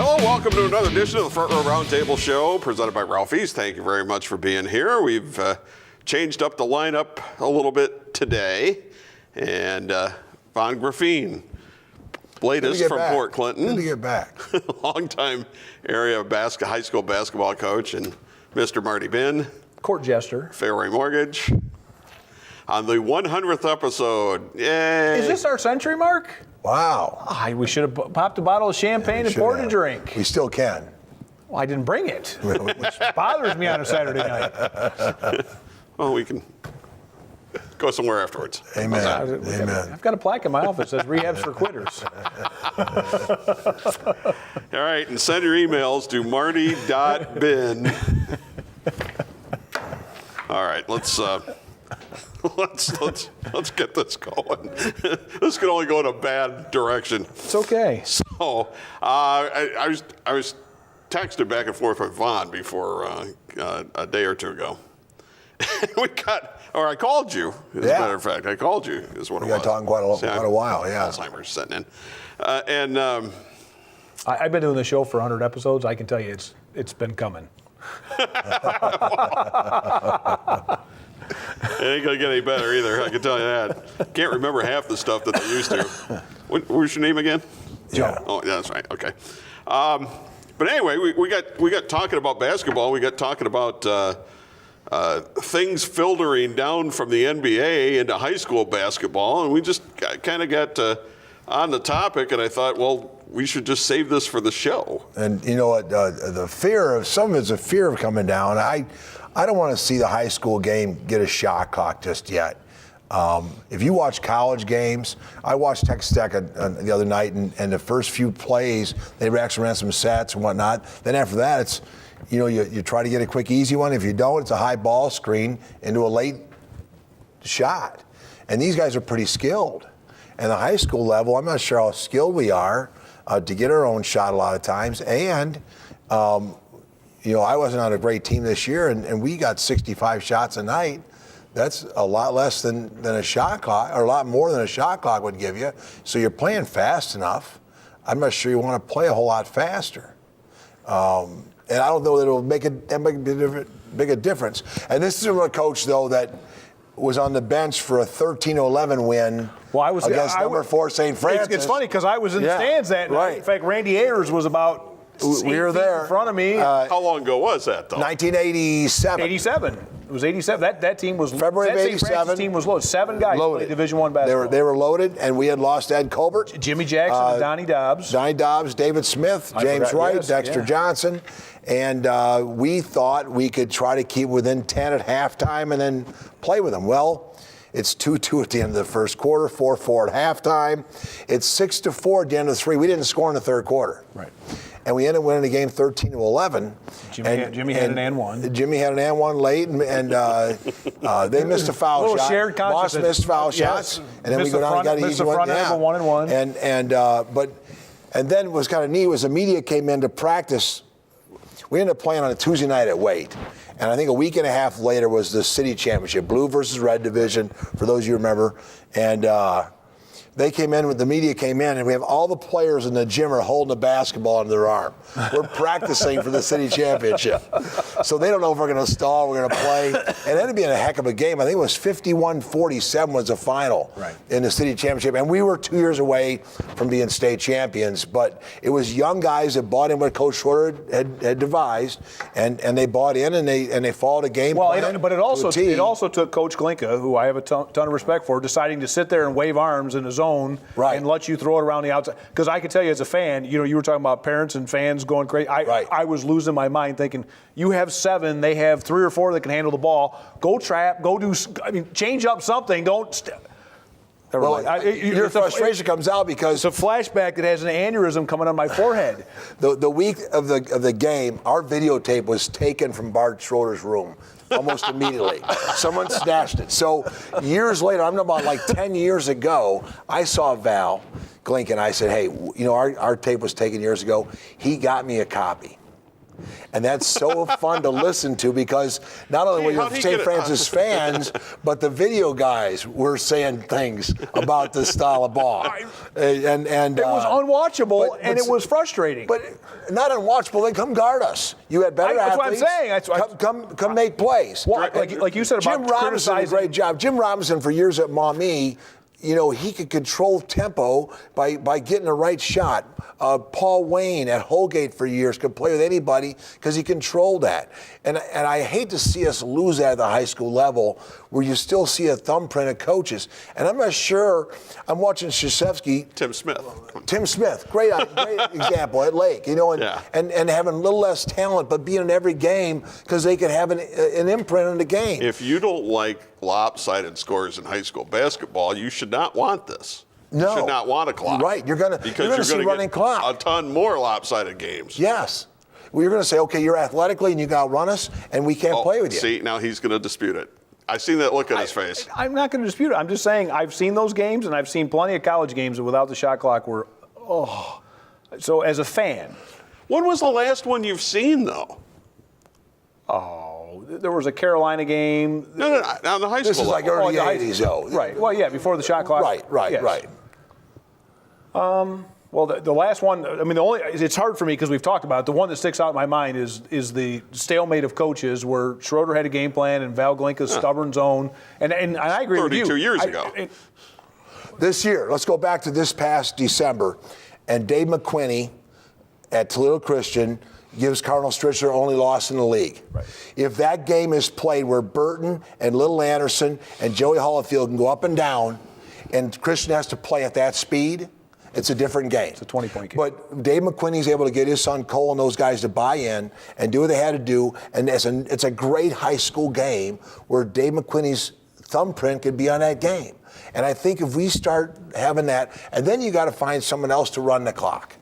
Hello, welcome to another edition of the Front Row Roundtable Show, presented by Ralphie's. Thank you very much for being here. We've changed up the lineup a little bit today, and Von Graffine, latest from Port Clinton. Good to get back. Longtime area high school basketball coach, and Mr. Marty Bin, court jester, Fairway Mortgage. On the 100th episode, yay! Is this our century mark? Wow. We should have popped a bottle of champagne and poured a drink. We still can. Well, I didn't bring it, which bothers me on a Saturday night. Well, we can go somewhere afterwards. Amen. Amen. I've got a plaque in my office that says Rehabs for Quitters. All right, and send your emails to marty.bin. All right, let's get this going. This could only go in a bad direction. It's okay. So I was texting back and forth with Vaughn before a day or two ago. I called you, as a matter of fact. I called you, is what it was. We got talking quite a while, yeah. Alzheimer's setting in. I've been doing the show for 100 episodes. I can tell you it's been coming. It ain't going to get any better either, I can tell you that. Can't remember half the stuff that they used to. What was your name again? Joe. Oh, yeah, that's right. Okay. But anyway, we got talking about basketball. We got talking about things filtering down from the NBA into high school basketball, and we just kind of got on the topic, and I thought, well, we should just save this for the show. And you know what? The fear of some of it's a fear of coming down. I don't want to see the high school game get a shot clock just yet. If you watch college games, I watched Texas Tech the other night, and the first few plays, they actually ran some sets and whatnot. Then after that, it's, you try to get a quick, easy one. If you don't, it's a high ball screen into a late shot. And these guys are pretty skilled. And the high school level, I'm not sure how skilled we are to get our own shot a lot of times. And I wasn't on a great team this year, and we got 65 shots a night. That's a lot less than a shot clock, or a lot more than a shot clock would give you. So you're playing fast enough. I'm not sure you want to play a whole lot faster. And I don't know that it'll make a difference. And this is a coach, though, that was on the bench for a 13-11 win against number 4 St. Francis. It's funny because I was in the stands that night. In fact, Randy Ayers was about we were there in front of me. How long ago was that, though? 1987. 87. It was 87. That team was February of 87. St. Francis team was loaded. 7 guys played Division I basketball. They were loaded, and we had lost Ed Colbert, Jimmy Jackson, and Donnie Dobbs, David Smith, James Wright, Dexter Johnson, and we thought we could try to keep within 10 at halftime and then play with them. Well, it's 2-2 at the end of the first quarter, 4-4 at halftime. It's 6-4 at the end of the 3. We didn't score in the third quarter. Right. And we ended up winning the game 13-11. Jimmy had an and one. Jimmy had an and one late, and they missed a foul shot. Shared Moss missed foul shots, and then we go down and got an easy one. One and one. And then what was kind of neat was the media came in to practice. We ended up playing on a Tuesday night at Wade. And I think a week and a half later was the city championship, blue versus red division, for those of you who remember. And the media came in, and we have all the players in the gym are holding a basketball under their arm. We're practicing for the city championship. So they don't know if we're going to stall, we're going to play. And it ended up being a heck of a game. I think it was 51-47 was the final in the city championship. And we were 2 years away from being state champions. But it was young guys that bought in what Coach Schroeder had devised, and they bought in, and they followed a game plan. But it also took Coach Glinka, who I have a ton of respect for, deciding to sit there and wave arms in his zone and let you throw it around the outside. Because I can tell you as a fan, you were talking about parents and fans going crazy. I was losing my mind thinking, you have 7, they have 3 or 4 that can handle the ball. Go trap, change up something. Don't. Your frustration comes out because it's a flashback that has an aneurysm coming on my forehead. The week of the game, our videotape was taken from Bart Schroeder's room almost immediately. Someone snatched it. So years later, I'm about like 10 years ago, I saw Val Glink and I said, hey, our tape was taken years ago. He got me a copy. And that's so fun to listen to because not only were you St. Francis fans, but the video guys were saying things about this style of ball. And it was unwatchable, and it was frustrating. But not unwatchable. Then come guard us. You had better athletes. That's what I'm saying. Come make plays. Well, like you said about Jim Robinson did a great job. Jim Robinson, for years at Maumee, he could control tempo by getting the right shot. Paul Wayne at Holgate for years could play with anybody because he controlled that. And I hate to see us lose that at the high school level where you still see a thumbprint of coaches. And I'm not sure. I'm watching Krzyzewski. Tim Smith, great example at Lake. And having a little less talent, but being in every game because they could have an imprint in the game. If you don't like lopsided scores in high school basketball, you should not want this. No. You should not want a clock. Right. You're going to see running clock. A ton more lopsided games. Yes. Well, you're going to say, okay, you're athletically and you got to run us, and we can't play with you. See, now he's going to dispute it. I've seen that look on his face. I'm not going to dispute it. I'm just saying I've seen those games, and I've seen plenty of college games that without the shot clock were, So as a fan. When was the last one you've seen, though? There was a Carolina game. No, on the high school. This is like early 80s, though. Right. Well, yeah, before the shot clock. Right. Well, the last one, it's hard for me because we've talked about it. The one that sticks out in my mind is the stalemate of coaches where Schroeder had a game plan and Val Glinka's stubborn zone. And I agree with you. 32 years ago. This year, let's go back to this past December, and Dave McQuinney at Toledo Christian gives Cardinal Stritch their only loss in the league. Right. If that game is played where Burton and Little Anderson and Joey Hollifield can go up and down, and Christian has to play at that speed, it's a different game. It's a 20-point game. But Dave McQuinney's able to get his son Cole and those guys to buy in and do what they had to do, and it's a great high school game where Dave McQuinney's thumbprint could be on that game. And I think if we start having that, and then you got to find someone else to run the clock.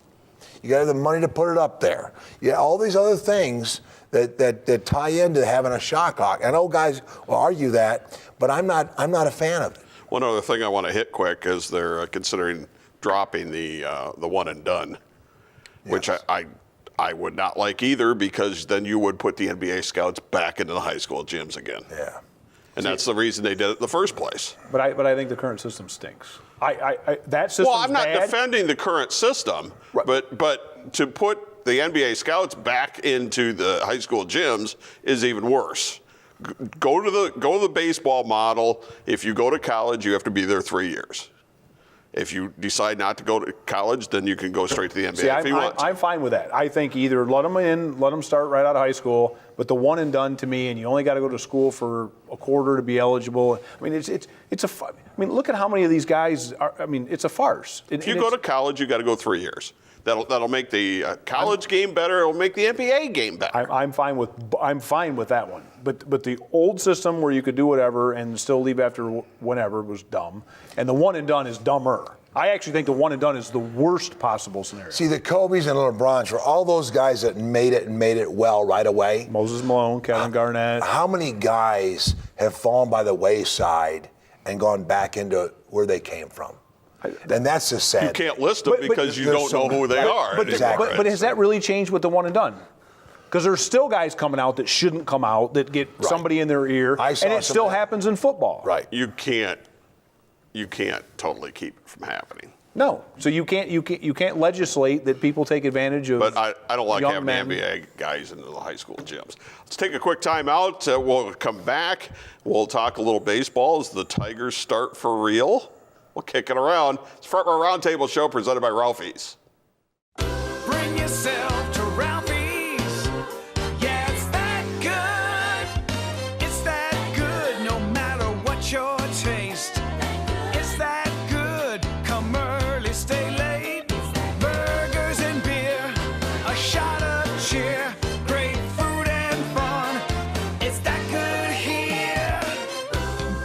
You got to have the money to put it up there. Yeah, all these other things that tie into having a shot clock. I know guys will argue that, but I'm not a fan of it. One other thing I want to hit quick is they're considering dropping the one and done, which I would not like either, because then you would put the NBA scouts back into the high school gyms again. Yeah. And that's the reason they did it in the first place. But I think the current system stinks. That system. Well, I'm not bad. defending the current system, right. but to put the NBA scouts back into the high school gyms is even worse. Go to the baseball model. If you go to college, you have to be there 3 years. If you decide not to go to college, then you can go straight to the NBA if you want. I'm fine with that. I think either let them in, let them start right out of high school, but the one and done to me, and you only got to go to school for a quarter to be eligible. I mean, look at how many of these guys are. I mean, it's a farce. If you go to college, you got to go 3 years. That'll make the college game better. It'll make the NBA game better. I'm fine with that one. But the old system where you could do whatever and still leave after whenever was dumb, and the one and done is dumber. I actually think the one and done is the worst possible scenario. See, the Kobe's and LeBrons were all those guys that made it well right away. Moses Malone, Kevin Garnett. How many guys have fallen by the wayside and gone back into where they came from? And that's the sad. You can't list them because you don't know who they are. But has that really changed with the one and done? Because there's still guys coming out that shouldn't come out that get somebody in their ear, and it still happens in football. Right. You can't totally keep it from happening. No. So you can't legislate that people take advantage of. But I don't like having men. NBA guys into the high school gyms. Let's take a quick time out. We'll come back. We'll talk a little baseball as the Tigers start for real. We'll kick it around. It's Front Row Roundtable show presented by Ralphie's. Bring yourself to Ralphie's. Yeah, it's that good. It's that good no matter what your taste. It's that good. Come early, stay late. Burgers and beer. A shot of cheer. Great food and fun. It's that good here.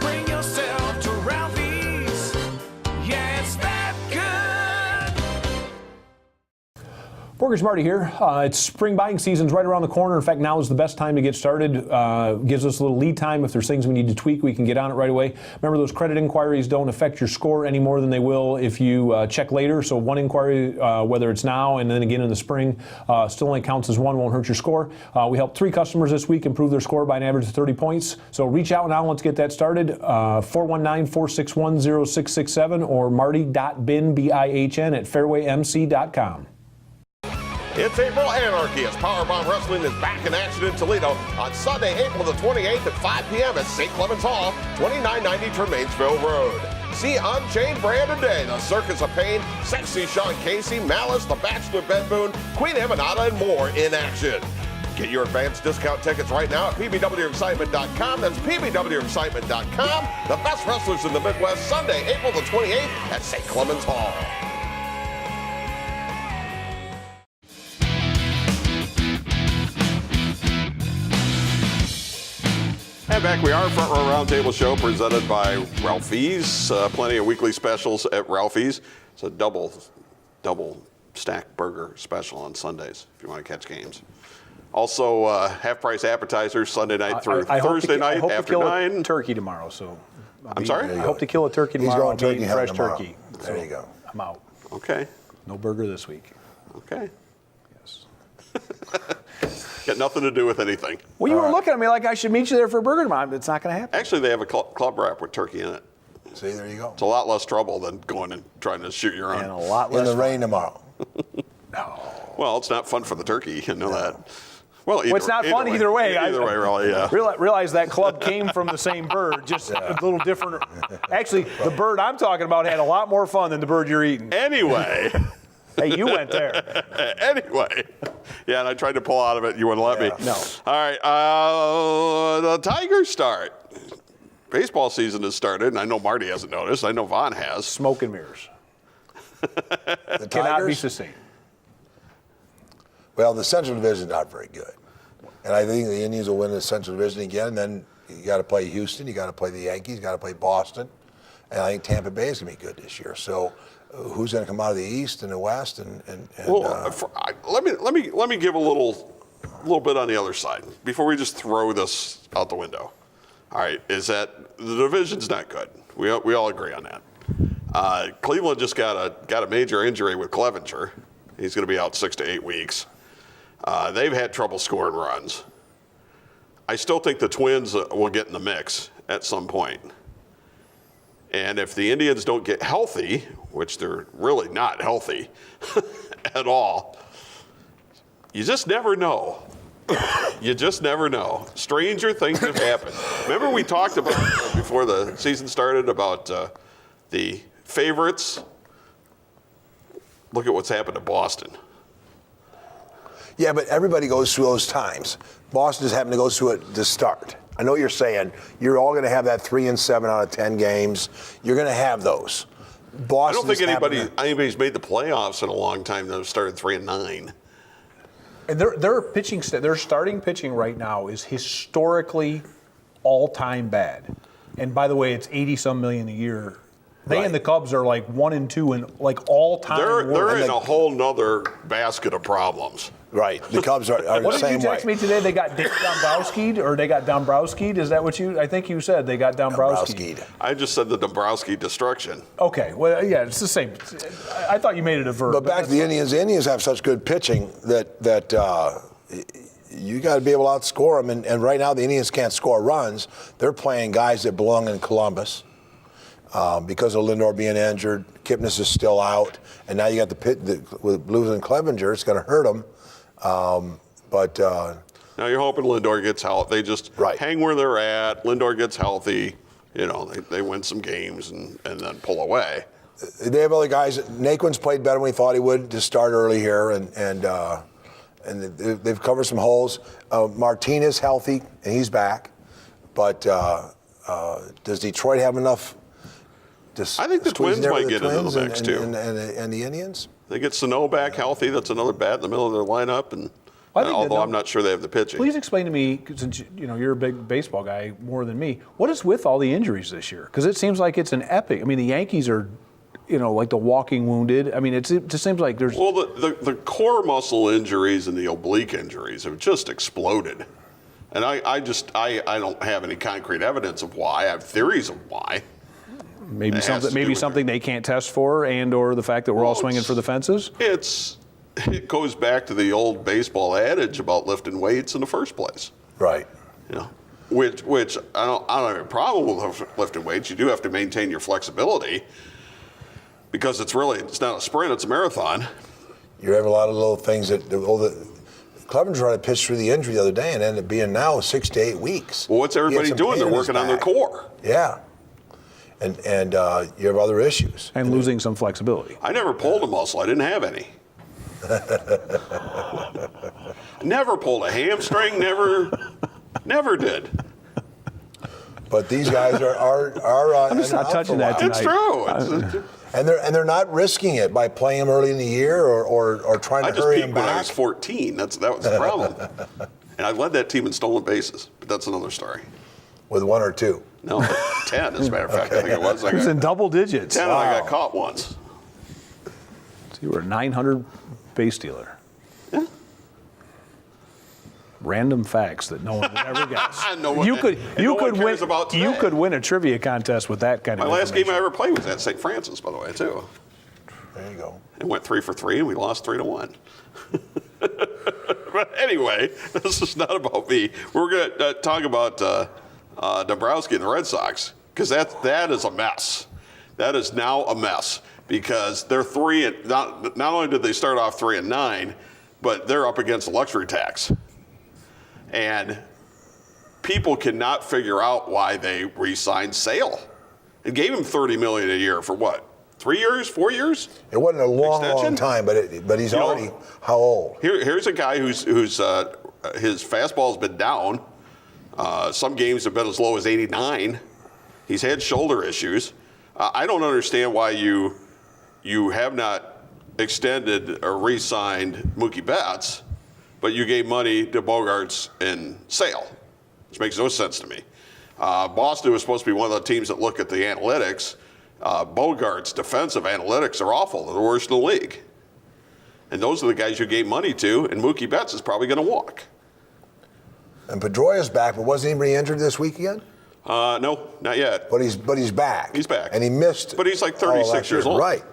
Bring yourself to Ralphie's. Yeah, it's that good. Mortgage Marty here. It's spring buying season's right around the corner. In fact, now is the best time to get started. Gives us a little lead time. If there's things we need to tweak, we can get on it right away. Remember, those credit inquiries don't affect your score any more than they will if you check later. So one inquiry, whether it's now and then again in the spring, still only counts as one, won't hurt your score. We helped 3 customers this week improve their score by an average of 30 points. So reach out now. Let's get that started. 419-461-0667 or marty.bin, B-I-H-N, at fairwaymc.com. It's April Anarchy as Powerbomb Wrestling is back in action in Toledo on Sunday, April the 28th at 5 p.m. at St. Clements Hall, 2990 Tremainsville Road. See Unchained Brandon Day, The Circus of Pain, Sexy Sean Casey, Malice, The Bachelor Ben Boone, Queen Emanata, and more in action. Get your advanced discount tickets right now at pbwexcitement.com. That's pbwexcitement.com. The best wrestlers in the Midwest, Sunday, April the 28th at St. Clements Hall. And back we are, Front Row Roundtable Show presented by Ralphie's. Plenty of weekly specials at Ralphie's. It's a double stack burger special on Sundays if you want to catch games. Also, half-price appetizers Sunday night through Thursday night after 9. I hope to kill a turkey tomorrow, so. I'm sorry? I hope to kill a turkey He's tomorrow. going turkey hunting fresh tomorrow. turkey. There you go. I'm out. Okay. No burger this week. Okay. Yes. Got nothing to do with anything. Well, you were looking at me like I should meet you there for a burger tomorrow. It's not going to happen. Actually, they have a club wrap with turkey in it. See, there you go. It's a lot less trouble than going and trying to shoot your And a own. lot In less. the rain tomorrow. Well, it's not fun for the turkey. You know that. Well, It's not fun either way. Either way, really, yeah. Realize that club came from the same bird, just a little different. Actually, the bird I'm talking about had a lot more fun than the bird you're eating. Anyway. Hey, you went there. Anyway. Yeah, and I tried to pull out of it. You wouldn't let me. No. All right. The Tigers start. Baseball season has started, and I know Marty hasn't noticed. I know Vaughn has. Smoke and mirrors. The Cannot be Tigers, sustained. well, the Central Division is not very good. And I think the Indians will win the Central Division again. Then you got to play Houston, you got to play the Yankees, you got to play Boston. And I think Tampa Bay is going to be good this year. So who's going to come out of the East and the West? Well, let me give a little bit on the other side before we just throw this out the window. All right, is that the division's not good. We all agree on that. Cleveland just got a major injury with Clevenger. He's going to be out 6 to 8 weeks. They've had trouble scoring runs. I still think the Twins will get in the mix at some point. And if the Indians don't get healthy, which they're really not healthy at all, you just never know. You just never know. Stranger things have happened. Remember we talked about, before the season started, about the favorites? Look at what's happened to Boston. Yeah, but everybody goes through those times. Boston just happened to go through it to start. I know what you're saying. You're all going to have that 3 and 7 out of 10 games. You're going to have those. Boston. I don't think anybody's made the playoffs in a long time that have started 3 and 9. And their pitching, their starting pitching right now is historically all-time bad. And by the way, it's 80-some million a year. They and the Cubs are like 1 and 2 and like all-time. They're in a whole nother basket of problems. Right. The Cubs are the same way. What did you text me today? They got Dombrowski'd, or they got Dombrowski'd? Is that what you? I think you said they got Dombrowski'd. I just said the Dombrowski destruction. Okay. Well, yeah, it's the same. I thought you made it a verb. But back to the Indians. The Indians have such good pitching that you got to be able to outscore them. And right now the Indians can't score runs. They're playing guys that belong in Columbus. Because of Lindor being injured, Kipnis is still out, and now you got with Blues and Clevenger. It's going to hurt them. Now you're hoping Lindor gets healthy. They just hang where they're at. Lindor gets healthy. You know, they win some games and then pull away. They have other guys. Naquin's played better than we thought he would to start early here, and they've covered some holes. Martinez healthy, and he's back. But does Detroit have enough? I think the Twins might get into the mix too. And the Indians? They get Sano back healthy. That's another bat in the middle of their lineup. And although I'm not sure they have the pitching. Please explain to me, since you're a big baseball guy more than me, what is with all the injuries this year? Because it seems like it's an epic. I mean, the Yankees are like the walking wounded. I mean, it just seems like there's. Well, the core muscle injuries and the oblique injuries have just exploded. And I don't have any concrete evidence of why. I have theories of why. Maybe something they can't test for, or the fact that we're all swinging for the fences. It goes back to the old baseball adage about lifting weights in the first place. Right. Which I don't have a problem with lifting weights. You do have to maintain your flexibility because it's not a sprint, it's a marathon. You have a lot of little things that Cleveland's trying to pitch through the injury the other day and ended up being now 6 to 8 weeks. Well, what's everybody doing? They're working on their core. Yeah. And you have other issues. And losing some flexibility. I never pulled a muscle. I didn't have any. Never pulled a hamstring. Never did. But these guys are I'm just not touching that tonight. It's true. And they're not risking it by playing him early in the year or trying to hurry him back. I just peaked when I was 14. That was the problem. And I led that team in stolen bases, but that's another story. With 1 or 2? No, 10 as a matter of fact. I think it was. It was in double digits. 10 and I got caught once. So you were a 900 base stealer. Yeah. Random facts that no one would ever guess. You could win a trivia contest with that kind of My last game I information. ever played was at St. Francis, by the way, too. There you go. It went 3 for 3, and we lost 3-1. But anyway, this is not about me. We're going to talk about Dombrowski and the Red Sox, because that is a mess. That is now a mess because they're not only did they start off 3-9, but they're up against the luxury tax. And people cannot figure out why they re-signed Sale and gave him $30 million a year for what? 3 years, 4 years? It wasn't a long time, but he's already how old? Here's a guy who's his fastball's been down. Some games have been as low as 89. He's had shoulder issues. I don't understand why you have not extended or re-signed Mookie Betts, but you gave money to Bogarts and Sale, which makes no sense to me. Boston was supposed to be one of the teams that look at the analytics. Bogart's defensive analytics are awful. They're the worst in the league. And those are the guys you gave money to, and Mookie Betts is probably going to walk. And Pedroia's back, but wasn't he re-injured this week again? No, not yet. But he's back. He's back. And he missed. But he's like 36 years old. Right.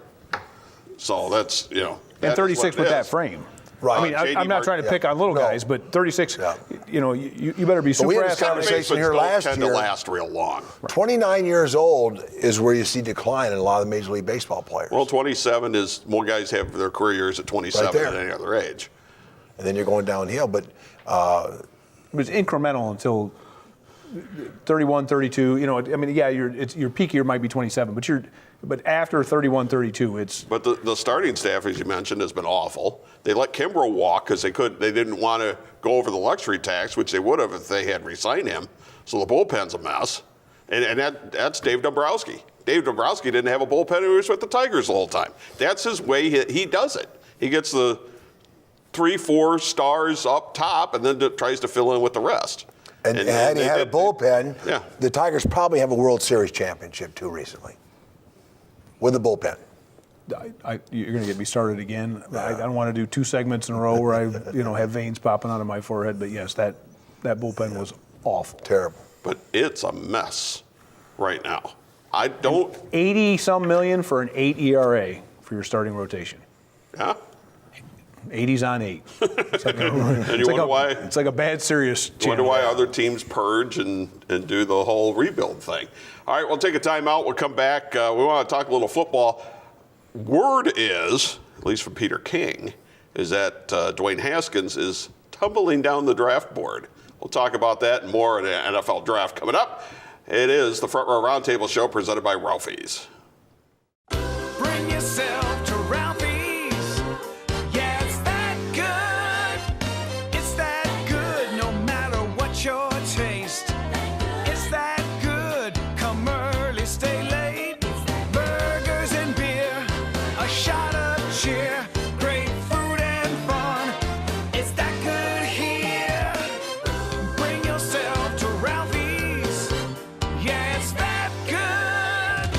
So that's, And 36 with that frame. Right. I mean, I'm not trying to pick on little guys, but 36, you better be super we had this athletic. conversation here last year. Tend to last real long. 29 years old is where you see decline in a lot of Major League Baseball players. Well, 27 is, more guys have their career years at 27 Right than any other age. And then you're going downhill. But It's incremental until 31, 32. Your peak year might be 27, but after 31, 32, it's. But the starting staff, as you mentioned, has been awful. They let Kimbrough walk because they didn't want to go over the luxury tax, which they would have if they had re-signed him. So the bullpen's a mess, and that's Dave Dombrowski. Dave Dombrowski didn't have a bullpen; he was with the Tigers the whole time. That's his way. He does it. He gets the 3-4 stars up top, and then tries to fill in with the rest. And had he had a bullpen, yeah. The Tigers probably have a World Series championship too recently with a bullpen. You're going to get me started again. Yeah. I don't want to do 2 segments in a row where I have veins popping out of my forehead. But yes, that bullpen was awful, terrible. But it's a mess right now. I don't. 80-some million for an 8 ERA for your starting rotation. Yeah. 80s on 8. It's like why? It's like a bad serious. You wonder why other teams purge and do the whole rebuild thing. All right, we'll take a timeout. We'll come back. We want to talk a little football. Word is, at least from Peter King, is that Dwayne Haskins is tumbling down the draft board. We'll talk about that and more in the NFL draft coming up. It is the Front Row Roundtable show presented by Ralphie's. Bring yourself to Ralphie's. Yeah, it's that good. It's that good no matter what your taste. It's that good. Come early, stay late. Burgers and beer, a shot of cheer. Great food and fun. It's that good here. Bring yourself to Ralphie's. Yeah, it's that good.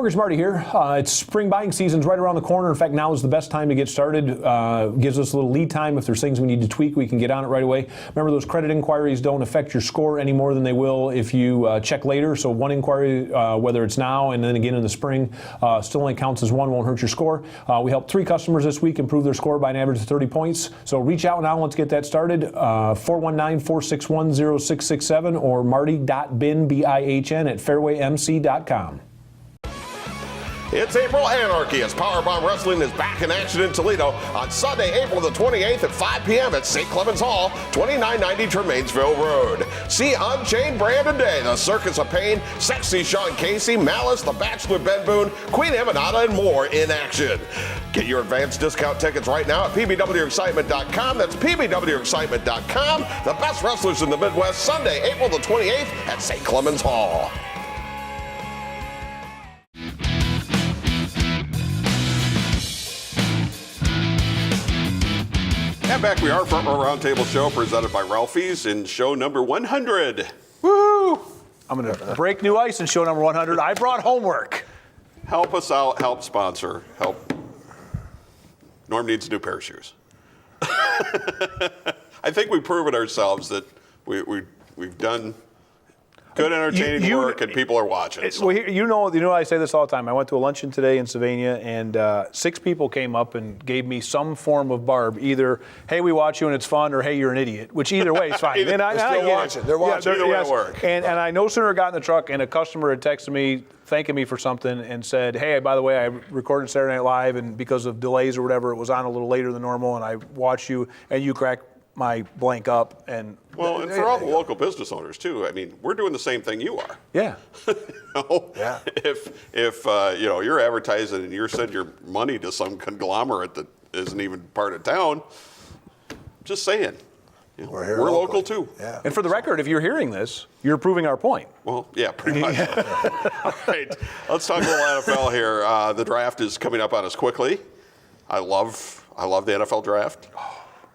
Mortgage Marty here. It's spring buying season's right around the corner. In fact, now is the best time to get started. Gives us a little lead time. If there's things we need to tweak, we can get on it right away. Remember, those credit inquiries don't affect your score any more than they will if you check later. So one inquiry, whether it's now and then again in the spring, still only counts as one, won't hurt your score. We helped 3 customers this week improve their score by an average of 30 points. So reach out now. Let's get that started. 419-461-0667 or marty.bin, B-I-H-N, at fairwaymc.com. It's April Anarchy as Powerbomb Wrestling is back in action in Toledo on Sunday, April the 28th at 5 p.m. at St. Clements Hall, 2990 Tremainsville Road. See Unchained Brandon Day, The Circus of Pain, Sexy Sean Casey, Malice, The Bachelor Ben Boone, Queen Emanata, and more in action. Get your advanced discount tickets right now at pbwexcitement.com. That's pbwexcitement.com. The best wrestlers in the Midwest, Sunday, April the 28th at St. Clements Hall. And back we are from our Roundtable show presented by Ralphie's in show number 100. Woo! I'm going to break new ice in show number 100. I brought homework. Help us out, help sponsor, help. Norm needs a new pair of shoes. I think we've proven ourselves that we've done good entertaining work and people are watching. So. Well, you know I say this all the time. I went to a luncheon today in Sylvania and 6 people came up and gave me some form of barb. Either, hey, we watch you and it's fun, or hey, you're an idiot, which either way is fine. They're watching. They're watching. Either way it works. And I no sooner got in the truck and a customer had texted me thanking me for something and said, hey, by the way, I recorded Saturday Night Live and because of delays or whatever, it was on a little later than normal and I watched you and you cracked my blank up. And well, and for all the local business owners too. I mean, we're doing the same thing you are. Yeah. Yeah. If you're advertising and you're sending your money to some conglomerate that isn't even part of town, just saying. We're local too. Yeah. And for the record, if you're hearing this, you're proving our point. Well, yeah, pretty much. All right, let's talk a little NFL here. The draft is coming up on us quickly. I love the NFL draft.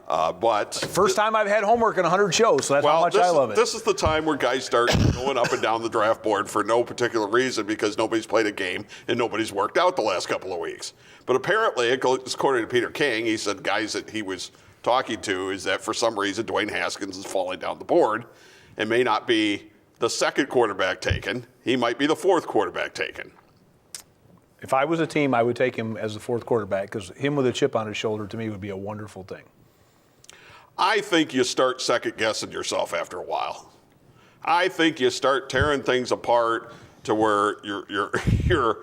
But first time I've had homework in 100 shows, so that's how much I love it. This is the time where guys start going up and down the draft board for no particular reason because nobody's played a game and nobody's worked out the last couple of weeks. But apparently, according to Peter King, he said guys that he was talking to is that for some reason Dwayne Haskins is falling down the board and may not be the second quarterback taken. He might be the 4th quarterback taken. If I was a team, I would take him as the 4th quarterback because him with a chip on his shoulder to me would be a wonderful thing. I think you start second guessing yourself after a while. I think you start tearing things apart to where you're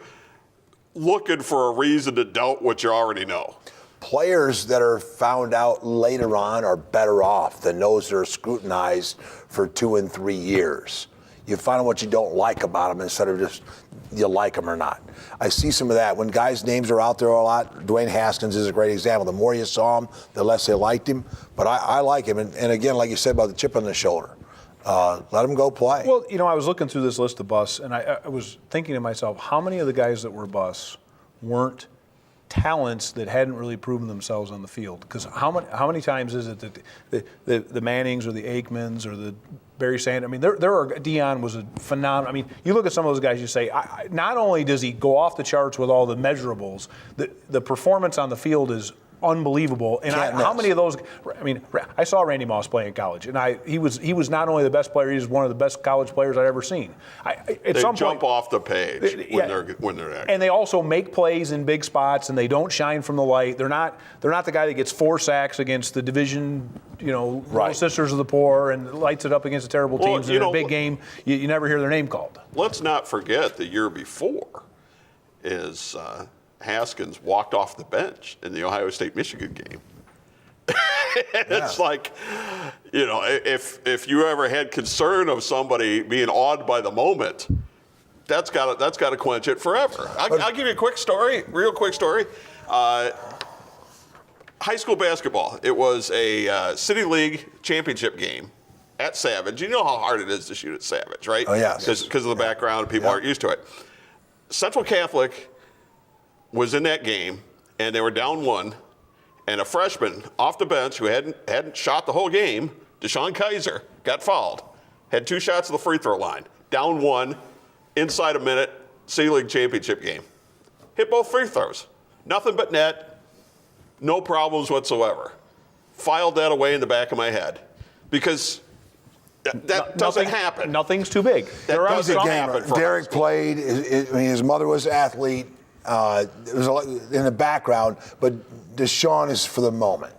looking for a reason to doubt what you already know. Players that are found out later on are better off than those that are scrutinized for 2 and 3 years. You find out what you don't like about them instead of just you like them or not. I see some of that. When guys' names are out there a lot, Dwayne Haskins is a great example. The more you saw him, the less they liked him. But I like him. And again, like you said about the chip on the shoulder, let him go play. Well, I was looking through this list of busts, and I was thinking to myself, how many of the guys that were busts weren't talents that hadn't really proven themselves on the field? Because how many times is it that the Mannings or the Aikmans or the Barry Sanders, I mean, Deion was a phenomenal. I mean, you look at some of those guys, you say, not only does he go off the charts with all the measurables, the performance on the field is unbelievable. And how many of those? I mean, I saw Randy Moss play in college, and he was not only the best player, he was one of the best college players I'd ever seen. They jump off the page when they're active. And they also make plays in big spots, and they don't shine from the light. They're not the guy that gets 4 sacks against the division, Little Sisters of the Poor, and lights it up against the terrible teams. In a big game, you never hear their name called. Let's not forget the year before is. Haskins walked off the bench in the Ohio State-Michigan game. It's like, if you ever had concern of somebody being awed by the moment, that's got to quench it forever. I'll give you a real quick story. High school basketball. It was a City League championship game at Savage. You know how hard it is to shoot at Savage, right? Oh, yeah. Because of the background, people aren't used to it. Central Catholic was in that game, and they were down 1, and a freshman off the bench who hadn't shot the whole game, Deshaun Kaiser, got fouled. Had 2 shots at the free throw line. Down 1, inside a minute, C-League championship game. Hit both free throws. Nothing but net. No problems whatsoever. Filed that away in the back of my head because that doesn't happen. Nothing's too big. That doesn't happen for Derek us. played. His mother was an athlete. It was a lot in the background, but Deshaun is for the moment.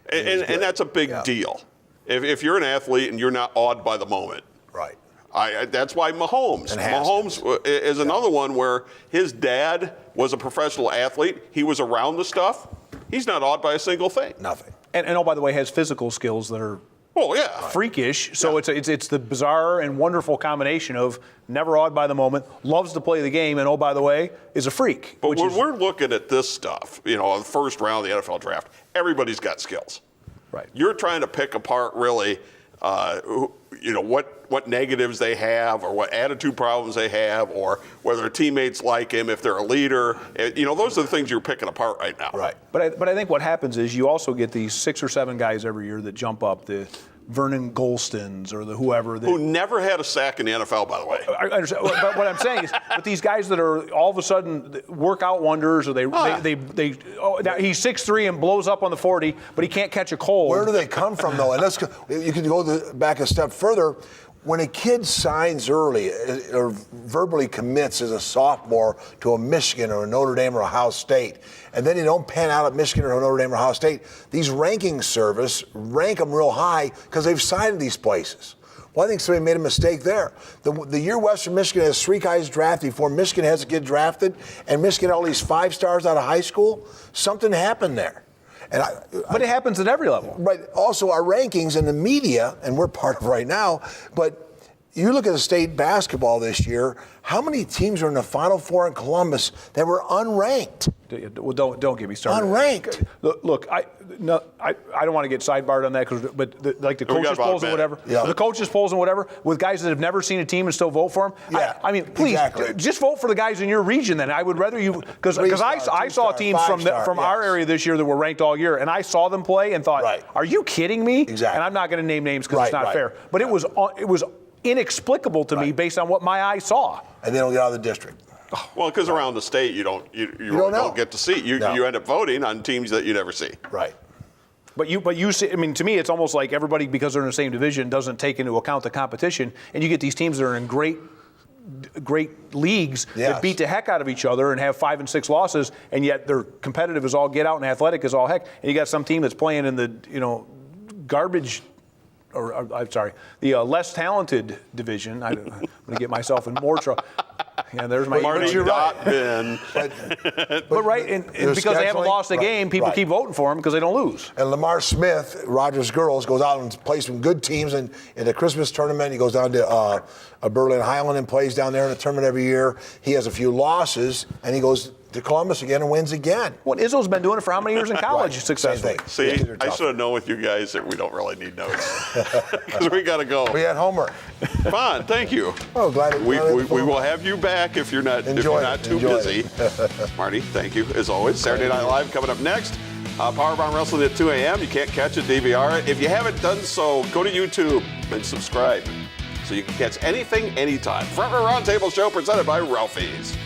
And that's a big deal. If you're an athlete and you're not awed by the moment. Right. That's why Mahomes is another one where his dad was a professional athlete. He was around the stuff. He's not awed by a single thing. Nothing. And oh, by the way, has physical skills that are freakish. So it's the bizarre and wonderful combination of never awed by the moment, loves to play the game, and oh, by the way, is a freak. But when we're looking at this stuff, the first round of the NFL draft, everybody's got skills. Right. You're trying to pick apart really, what negatives they have or what attitude problems they have or whether their teammates like him, if they're a leader. Those are the things you're picking apart right now. Right. But I think what happens is you also get these 6 or 7 guys every year that jump up, the Vernon Golstons or the whoever. Who never had a sack in the NFL, by the way. I understand. But what I'm saying is, but these guys that are all of a sudden work out wonders, or he's 6'3" and blows up on the 40, but he can't catch a cold. Where do they come from, though? And you can go back a step further. When a kid signs early or verbally commits as a sophomore to a Michigan or a Notre Dame or Ohio State, and then they don't pan out at Michigan or Notre Dame or Ohio State, these ranking service rank them real high because they've signed these places. Well, I think somebody made a mistake there. The year Western Michigan has 3 guys drafted before Michigan has a kid drafted, and Michigan had all these 5 stars out of high school, something happened there. But it happens at every level. Right. Also, our rankings in the media, and we're part of right now, but you look at the state basketball this year, how many teams are in the Final Four in Columbus that were unranked? Well, don't get me started. Unranked. Look, I don't want to get sidebarred on that, but the coaches polls and whatever, the coaches polls and whatever, with guys that have never seen a team and still vote for them. Yeah, I mean, please just vote for the guys in your region. Then I would rather you because I saw teams from our area this year that were ranked all year, and I saw them play and thought, are you kidding me? Exactly. And I'm not going to name names because it's not fair. But it was inexplicable to me based on what my eyes saw. And they don't get out of the district. Well, because around the state you really don't get to see. You end up voting on teams that you never see. Right. But you see, I mean, to me, it's almost like everybody, because they're in the same division, doesn't take into account the competition, and you get these teams that are in great leagues that beat the heck out of each other and have 5 and 6 losses, and yet they're competitive as all get out and athletic as all heck. And you got some team that's playing in the garbage. I'm sorry, the less talented division. I'm going to get myself in more trouble. Yeah, there's my. Marty Dotman. But right, and because they haven't lost a game, people keep voting for them because they don't lose. And Lamar Smith, Rogers Girls, goes out and plays some good teams in the Christmas tournament. He goes down to Berlin Highland and plays down there in the tournament every year. He has a few losses, and he goes to Columbus again and wins again. Well, Izzo's been doing it for how many years in college successfully? See, I should have known with you guys that we don't really need notes because we got to go. We had homework. Fun, thank you. Oh, glad we will have you back if you're not too busy. Marty, thank you as always. Saturday Night Live coming up next. Powerbomb Wrestling at 2 a.m. You can't catch it, DVR it. If you haven't done so, go to YouTube and subscribe so you can catch anything, anytime. Front Row Roundtable Show presented by Ralphie's.